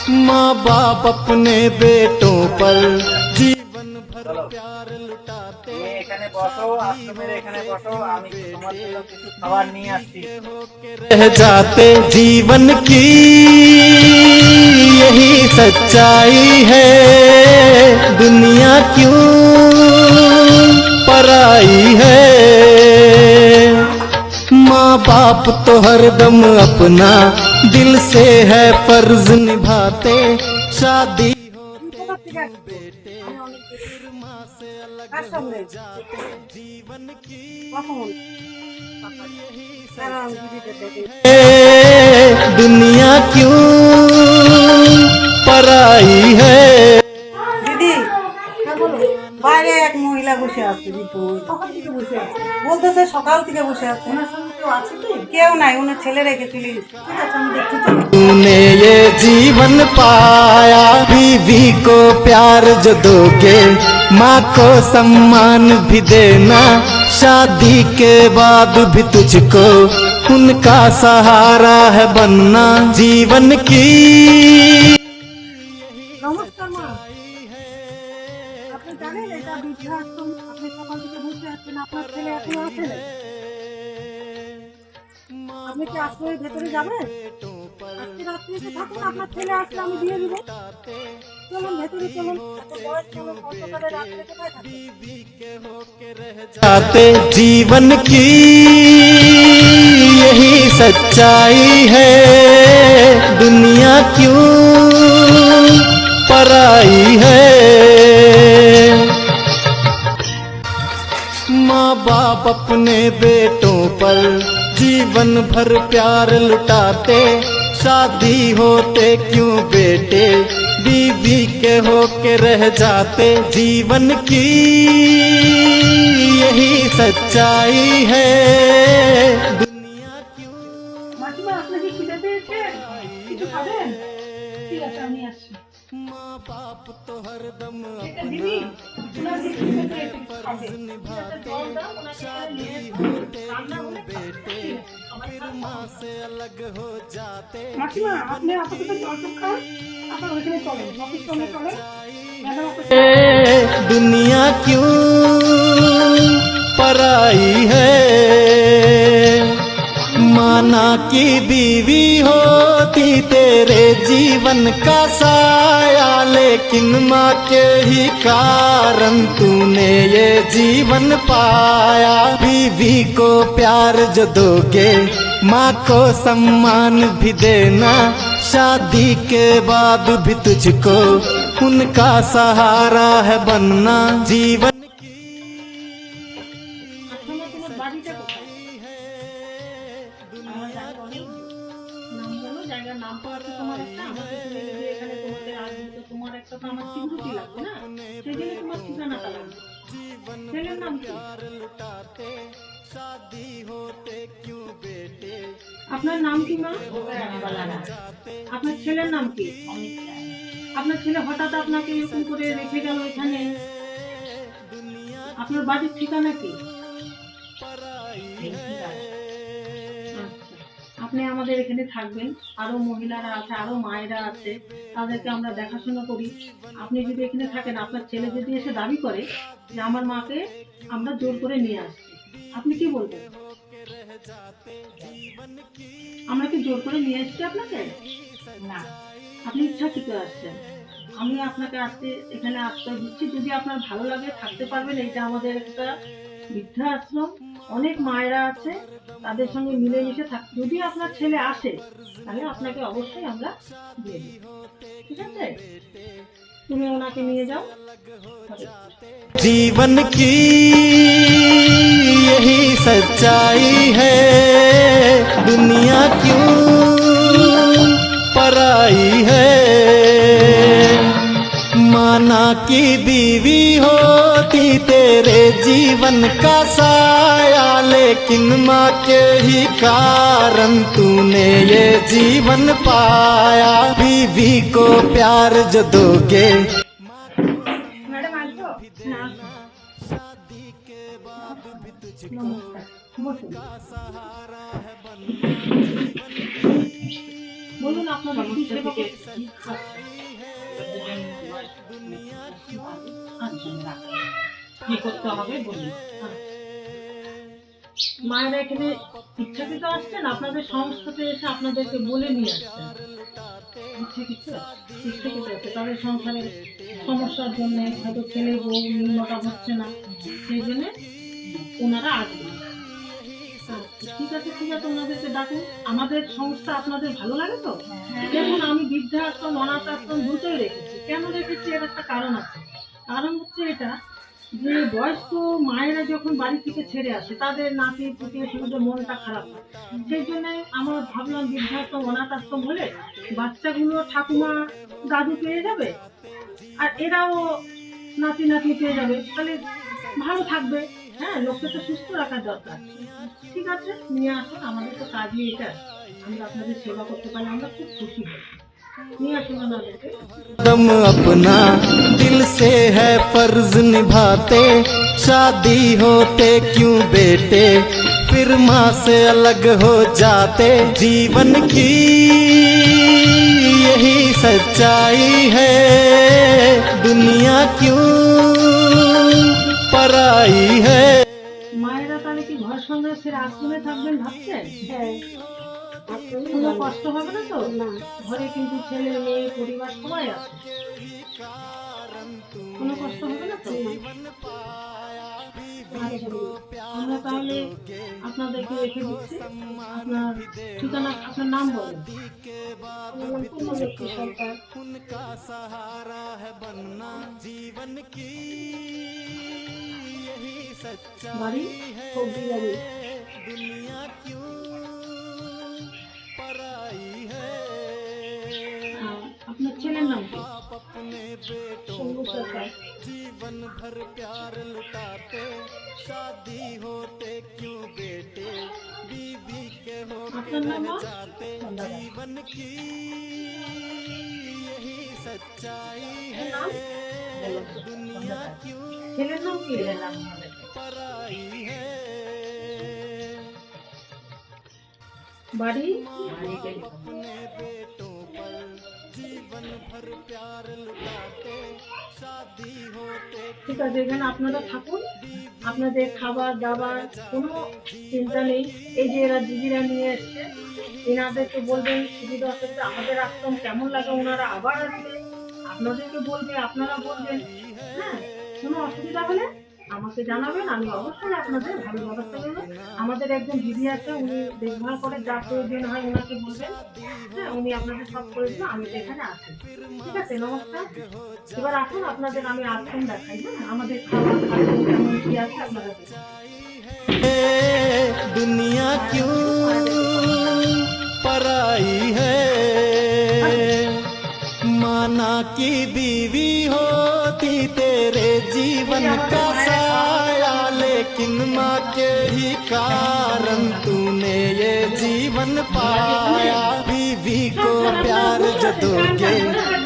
माँ बाप अपने बेटों पर जीवन भर प्यार लुटाते रह जाते। जीवन की यही सच्चाई है, दुनिया क्यों पराई है। माँ बाप तो हरदम अपना दिल से है फर्ज निभाते। शादी होते बेटे फिर माँ से अलग हो जाते। जीवन की यही सच्चाई है, दुनिया क्यों पराई है। দিদি বাইরে এক মহিলা বসে আছে, বলতেছে সকাল থেকে বসে আছে। কেউ নাই, ওনার ছেলে রেখে চলে গেছে। ঠিক আছে, আমি দেখতে চাই। तूने ये जीवन पाया, बीवी को प्यार जो दोगे, माँ को सम्मान भी देना। शादी के बाद भी तुझको उनका सहारा है बनना। जीवन की নমস্কার মা, আপনি জানেন এটা বৃদ্ধাশ্রম? আপনি সকাল থেকে বসে আছেন, আপনার ছেলে এখনো আসে নাই। আপনি কি আশ্রয়ের ভেতরে যাবেন? আজকে রাত্রে এসে থাকুন, আপনার ছেলে আসলে আমি দিয়ে দিব। চলুন ভেতরে চলুন। এত বয়স্ক লোক অন্ধকারে রাত্রে কোথায় থাকবে? जाते। जीवन की यही सच्चाई है, दुनिया क्यों पराई है। माँ बाप अपने बेटों पर जीवन भर प्यार लुटाते। शादी होते क्यों बेटे बीवी के होके रह जाते। जीवन की यही सच्चाई है, दुनिया क्यों। মাসিমা, আপনাকে খিদে পেয়েছে? কিছু খাবেন? ঠিক আছে, আমি আসছি। माँ बाप तो हरदम দিদি, ওনাকে খিদে পেয়েছে, খাবে। शादी होते क्यों बेटे फिर माँ से अलग हो जाते। মাসিমা, আপনি আপাতত জলটুক খান, আপনার ওইখানে চলেন, অফিস রুমে চলেন। दुनिया क्यों पराई है। माना की बीवी होती तेरे जीवन का साया, लेकिन माँ के ही कारण तूने ये जीवन पाया। बीवी को प्यार जो दोगे, माँ को सम्मान भी देना। शादी के बाद भी तुझको उनका सहारा है बनना। जीवन की তোমার বাড়িটা কোথায়? জায়গার নাম তো আছে তোমার একটা। আমাকে তুমি যদি এখানে তোমাদের আসবো, তো তোমার একটা তো আমার সিকিউরিটি লাগবে না? সেই জন্য তোমার ঠিকানাটা লাগবে। ছেলের নাম কি? আপনার নাম কি মা? আপনার ছেলের নাম কি? আপনার ছেলে হঠাৎ আপনাকে এরকম করে রেখে গেল এখানে, আপনার বাড়ির ঠিকানা কি? আপনি আমাদের এখানে থাকবেন, আরো মহিলারা আছে, আরো মায়েরা আছে, তাদেরকে আমরা দেখাশোনা করি। আপনি যদি এখানে থাকেন, আপনার ছেলে যদি এসে দাবি করে যে আমার মাকে আমরা জোর করে নিয়ে আসছি, আপনি কি বলবেন? আমরা কি জোর করে নিয়ে এসছি আপনাকে? না, আপনি ইচ্ছাকৃত আসছেন। আমি আপনাকে এখানে আশ্রয় দিচ্ছি, যদি আপনার ভালো লাগে থাকতে পারবেন। এইটা আমাদের একটা বৃদ্ধাশ্রম, অনেক মায়েরা আছে, তাদের সঙ্গে মিলেমিশে যদি আপনার ছেলে আসে, তাহলে আপনাকে অবশ্যই আমরা দিয়ে দেব। ঠিক আছে, তুমি ওনাকে নিয়ে যাও। जीवन की यही सच्चाई है, दुनिया क्यों पराई है। माना की बीवी होती तेरे जीवन का साया, लेकिन माँ के ही कारण तूने ये जीवन पाया। बीवी को प्यार जो दोगे, ম্যাডাম আসবো? না, शादी के बाद भी तुझको নমস্কার, বসুন। सहारा है बनना। বলুন আপনাদের কি সমস্যা সেবা থেকে করতে- আচ্ছা, কি করতে হবে বলুন। মায়েরা এখানে ইচ্ছাকৃত আসছেন, আপনাদের সংস্থাতে এসে আপনাদেরকে বলে নিয়ে আসছেন। ইচ্ছাকৃত ইচ্ছাকৃত আছে তাদের সংসারের সমস্যার জন্য, হয়তো ছেলে বউ মিলটা হচ্ছে না, সেই জন্য ওনারা আসবেন। ঠিক আছে, ঠিক আছে, ওনাদেরকে ডাকুন। আমাদের সংস্থা আপনাদের ভালো লাগে তো? দেখুন, আমি বৃদ্ধাশ্রম অনাথ আশ্রম দুটোই রেখেছি। কেন রেখেছি এর একটা কারণ আছে। কারণ হচ্ছে এটা যে বয়স্ক মায়েরা যখন বাড়ি থেকে ছেড়ে আসে, তাদের নাতি পুতি শুধু মনটা খারাপ হয়। সেই জন্য আমরা ভাবলাম বৃদ্ধাশ্রম অনাথ আশ্রম হলে বাচ্চাগুলো ঠাকুমা দাদু পেয়ে যাবে, আর এরাও নাতি নাতনি পেয়ে যাবে, তাহলে ভালো থাকবে। হ্যাঁ, লোককে তো সুস্থ রাখার দরকার। ঠিক আছে, নিয়ে আসুন, আমাদের তো কাজই এটা। আমরা আপনাদের সেবা করতে পারলে আমরা খুব খুশি হই। নিয়ে আসুন ওনাদেরকে। दम अपना दिल से है फर्ज निभाते, शादी होते क्यों बेटे फिर माँ से अलग हो जाते। जीवन की यही सच्चाई है, दुनिया क्यों पराई है। মায়েরা তাহলে কি ঘর সংসার ছেড়ে আশ্রমে থাকবেন ভাবছেন? কোনো কষ্ট হবে না তো? ঘরে কিন্তু ছেলে মেয়ে পরিবার সবাই আছে, কোনো কষ্ট হবে না তো? আমরা তাহলে আপনাদেরকে রেখে দিচ্ছি। আপনার ঠিকানা, আপনার নাম বলেন। সরকার। उनका सहारा है बनना, जीवन की यही বাড়ি सच्चाई है, दुनिया क्यों पराई है। আপনার ছেলের নাম কি? आप अपने बेटों শম্ভু সরকার। जीवन भर प्यार लुटाते, शादी होते क्यों बेटे बीवी के होते আপনার নাম? जाते। जीवन की यही सच्चाई है, दुनिया क्यों ছেলের নাম কি? पराई है। বাড়ি अपने बेटों पर जीवन भर प्यार लुटाते, शादी होते ঠিক আছে, এখানে আপনারা থাকুন। আপনাদের খাবার দাবার কোনো চিন্তা নেই। এই যে এরা দিদিরা নিয়ে এসছে, এনাদেরকে বলবেন সুবিধা অসুবিধা আমাদের আশ্রম কেমন লাগে, ওনারা আবার আসবে, আপনাদেরকে বলবে, আপনারা বলবেন। হ্যাঁ, কোনো অসুবিধা হলে আমাকে জানাবেন, আমি অবশ্যই আপনাদের ভালো ব্যবস্থা করবো। আমাদের একজন দিদি আছে, উনি দেখভাল করে, যা প্রয়োজন হয় ওনাকে বলবেন। হ্যাঁ, উনি আপনাদের সব করে দেবেন। আমি তো এখানে আছি। ঠিক আছে, নমস্কার। এবার আসুন, আপনাদের আমি আশ্রম দেখাই। হ্যাঁ, আমাদের খাবার খাদ্য কেমন কি আছে আপনারা দেখুন। दुनिया क्यों पराई है। माना की बीवी होती तेरे जीवन का साया, लेकिन माँ के ही कारण तूने ये जीवन पाया। बीवी को प्यार जो दोगे,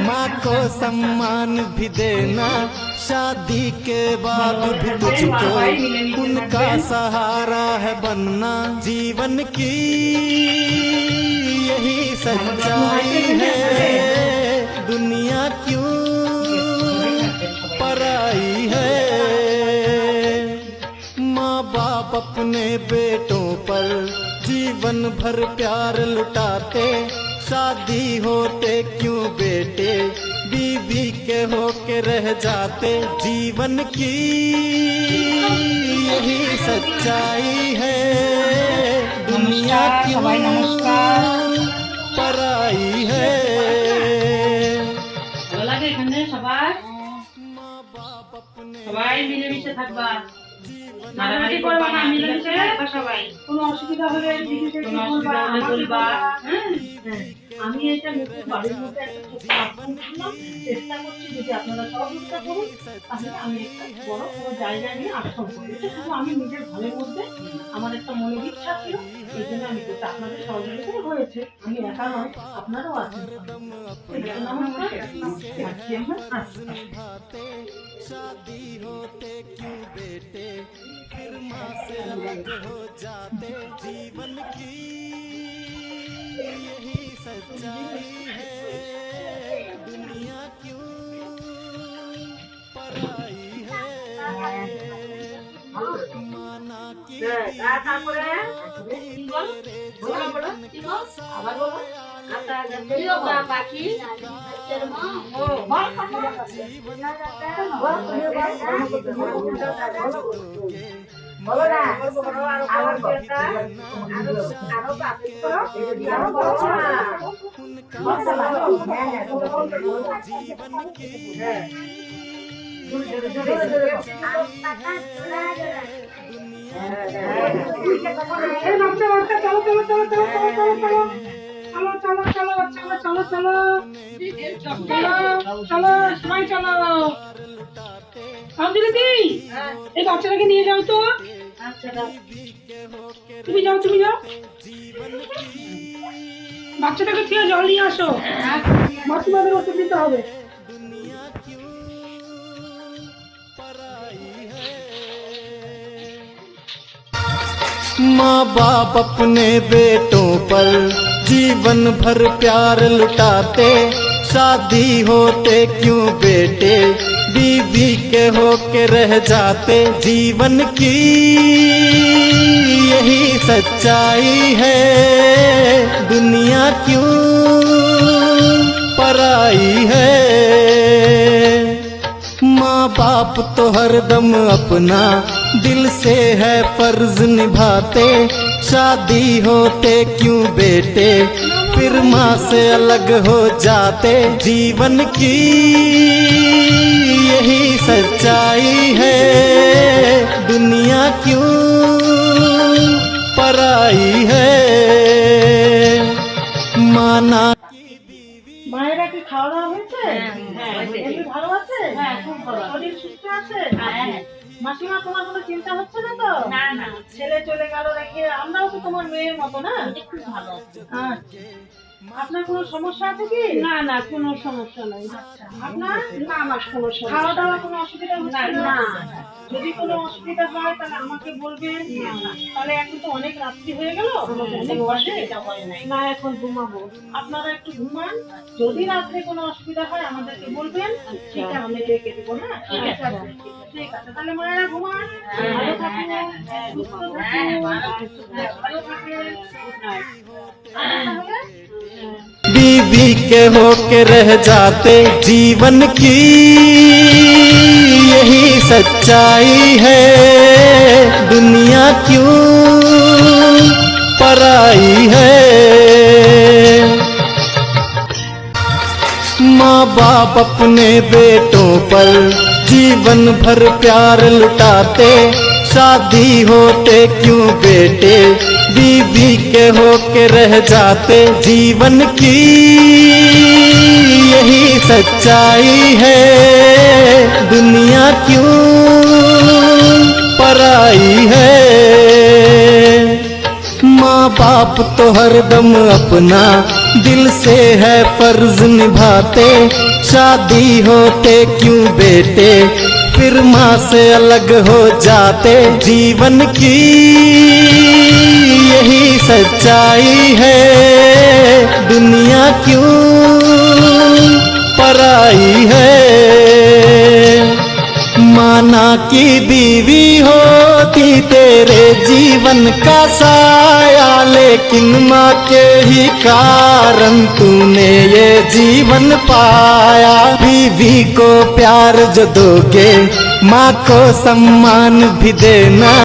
माँ को सम्मान भी देना, शादी के बाद भी तुझको उनका सहारा है बनना। जीवन की यही सच्चाई है, दुनिया क्यों पराई है। माँ बाप अपने बेटों पर जीवन भर प्यार लुटाते, शादी होते क्यों बेटे बीवी के होके रह जाते। जीवन की यही सच्चाई है, दुनिया क्यों पराई है। ভালো লাগে এখানে সবাই माँ बाप अपने সবাই মিলেমিশে থাকবা, মারামারি করবে না, মিলেমিশে থাকবা সবাই। কোনো অসুবিধা হলে দিদিদেরকে কোনো বলবা, অসুবিধা হলে আমাকে বলবা। হ্যাঁ, হ্যাঁ। আমি এটা নতুন বাড়ির মধ্যে একটা ছোট্ট আশ্রম করলাম, চেষ্টা করছি যদি আপনারা সহযোগিতা করুন, তাহলে আমি একটা বড় কোনো জায়গা নিয়ে আশ্রম করি। এটা শুধু আমি নিজের ঘরের মধ্যে আমার একটা মনের ইচ্ছা ছিল, এই জন্য আমি করতে, আপনাদের সহযোগিতাই হয়েছে। আমি একা নয়, আপনারাও আছেন। এই জন্য নমস্কার। আসছি আমরা। আচ্ছা। भाते, शादी होते क्यों बेटे फिर माँ से अलग हो जाते। जीवन की यही सच्चाई है दुनिया क्यों पराई है माना की পাখি দিদি এই বাচ্চাটাকে নিয়ে যাও তো। তুমি যাও বাচ্চাটাকে খেয়ে জল নিয়ে আসো, মাসিমাদের ওষুধ দিতে হবে। माँ बाप अपने बेटों पर जीवन भर प्यार लुटाते, शादी होते क्यों बेटे बीवी के होके रह जाते। जीवन की यही सच्चाई है दुनिया क्यों पराई है। माँ बाप तो हरदम अपना दिल से है फर्ज निभाते, शादी होते क्यों बेटे फिर माँ से अलग हो जाते। जीवन की यही सच्चाई है दुनिया क्यों पराई है। माना মায়েরা কি খাওয়া দাওয়া হয়েছে? হ্যাঁ, এমনি ভালো আছে? হ্যাঁ, খুব ভালো আছে। শরীর সুস্থ আছে? হ্যাঁ। মাসিমা তোমার কোনো চিন্তা হচ্ছে না তো? না না ছেলে চলে গেল রেখে, আমরাও তো তোমার মেয়ের মতো না। খুব ভালো আছে। আচ্ছা। আপনার কোনো সমস্যা আছে কি? না না কোনো সমস্যা নাই। আপনার না আমার কোনো সমস্যা খাওয়া দাওয়া কোনো অসুবিধা হচ্ছে না, না? না। যদি কোনো অসুবিধা হয় তাহলে আমাকে বলবেন। তাহলে এখন তো অনেক রাত্রি হয়ে গেল, অনেক বাজে। না এখন ঘুমাবো। আপনারা একটু ঘুমান, যদি রাত্রে কোনো অসুবিধা হয় আমাদেরকে বলবেন, ঠিক আছে আমি ডেকে দেবো না। ঠিক আছে। ঠিক আছে, তাহলে মায়েরা ঘুমান, ভালো থাকুন, সুস্থ থাকুন, ভালো থাকুন। তাহলে बीवी के होके रह जाते, जीवन की यही सच्चाई है दुनिया क्यों पराई है। माँ बाप अपने बेटों पर जीवन भर प्यार लुटाते, शादी होते क्यों बेटे बीवी के होके रह जाते। जीवन की यही सच्चाई है दुनिया क्यों पराई है। माँ बाप तो हरदम अपना दिल से है फर्ज निभाते, शादी होते क्यों बेटे फिर माँ से अलग हो जाते। जीवन की यही सच्चाई है दुनिया क्यों पराई है। माना की बीवी होती तेरे जीवन का साया, लेकिन माँ के ही कारण तूने ये जीवन पाया। बीवी को प्यार जो दोगे माँ को सम्मान भी देना।